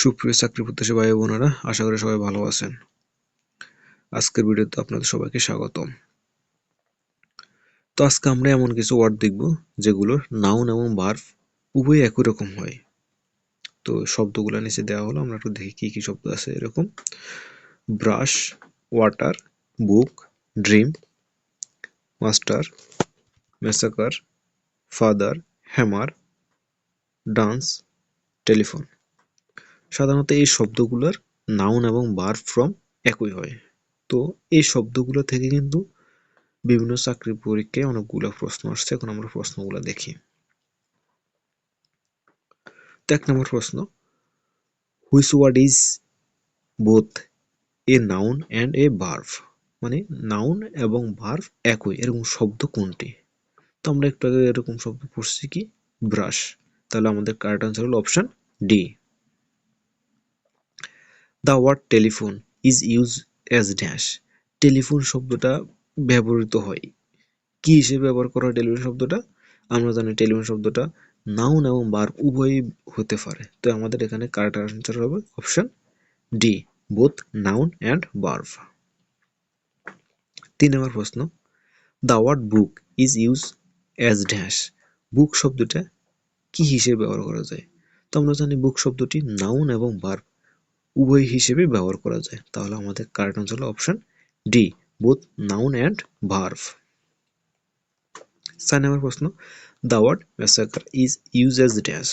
সুপ্রিয় চাকরি প্রত্যাশী ভাই বোনেরা, আশা করি সবাই ভালো আছেন। আজকের ভিডিওতে আপনাদের সবাইকে স্বাগতম। তো আজকে আমরা এমন কিছু ওয়ার্ড দেখব যেগুলোর নাউন এবং ভার্ব উভয় একই রকম হয়। তো শব্দগুলো নিচে দেওয়া হলো, আমরা একটু দেখি কি কি শব্দ আছে। এরকম brush, water, book, dream, master, massacre, father, hammer, dance, telephone. সাধারণত এই শব্দগুলোর নাউন এবং ভার্ব ফর্ম একই হয়। তো এই শব্দগুলো থেকে কিন্তু বিভিন্ন চাকরির পরীক্ষায় অনেকগুলো প্রশ্ন আসছে। এখন আমরা প্রশ্নগুলো দেখি। তো 1 নম্বর প্রশ্ন, which word is both a noun and a verb? মানে নাউন এবং ভার্ব একই এরকম শব্দ কোনটি? তো আমরা একটু আগে এরকম শব্দ পড়ছি কি, ব্রাশ। তাহলে আমাদের কারেক্ট আনসার হলো option D. The word telephone is use as dash. Telephone শব্দটা ব্যবহৃত হয় কি হিসেবে ব্যবহার করা হয়? টেলিফোন শব্দটা আমরা জানি টেলিফোন শব্দটা নাউন এবং ভার্ব উভয়ই হতে পারে। তো আমাদের এখানে কারেক্ট আনসার হবে option D, both noun and verb. 3 নম্বর প্রশ্ন, the word book is use as dash. Book শব্দটা কি হিসেবে ব্যবহার করা যায়? তো আমরা জানি বুক শব্দটি নাউন এবং ভার্ব উভয় হিসেবে ব্যবহার করা যায়। তাহলে আমাদের কারেক্ট আনসার হলো option D, both noun and verb. 4 নম্বর প্রশ্ন, the word massacre is use as dash.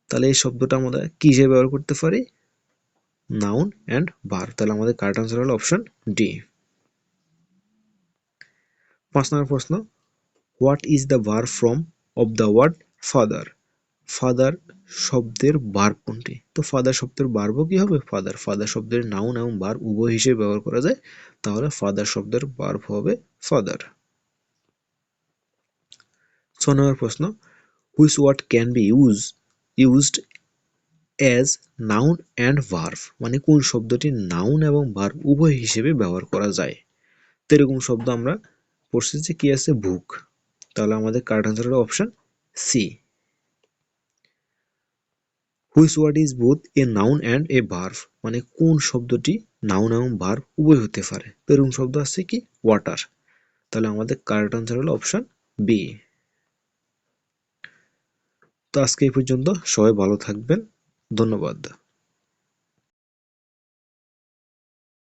তাহলে এই শব্দটা আমরা কি হিসেবে ব্যবহার করতে পারি? Noun and verb. তাহলে আমাদের কারেক্ট আনসার হলো অপশন ডি। 5 নম্বর প্রশ্ন, what is the verb form of the word father? Father শব্দের ভার্ব কোনটি? তো ফাদার শব্দের ভার্বও কি হবে? ফাদার। ফাদার শব্দের নাউন এবং ভার্ব উভয় হিসেবে ব্যবহার করা যায়। তাহলে ফাদার শব্দের ভার্ব হবে ফাদার। 6 নম্বর প্রশ্ন, which word can be used as noun and verb? মানে কোন শব্দটি নাউন এবং ভার্ব উভয় হিসেবে ব্যবহার করা যায়? তো এরকম শব্দ আমরা পড়ছি যে কি আছে, বুক। তাহলে আমাদের কারেক্ট আনসার হলো option C. Which word is both a noun and a verb? মানে কোন শব্দটি নাউন এবং ভার্ব উভয় হতে পারে? তো এরকম শব্দ আছে কি, ওয়াটার। তাহলে আমাদের কারেক্ট আনসার হলো অপশন বি। তো আজকে এই পর্যন্ত, সবাই ভালো থাকবেন, ধন্যবাদ।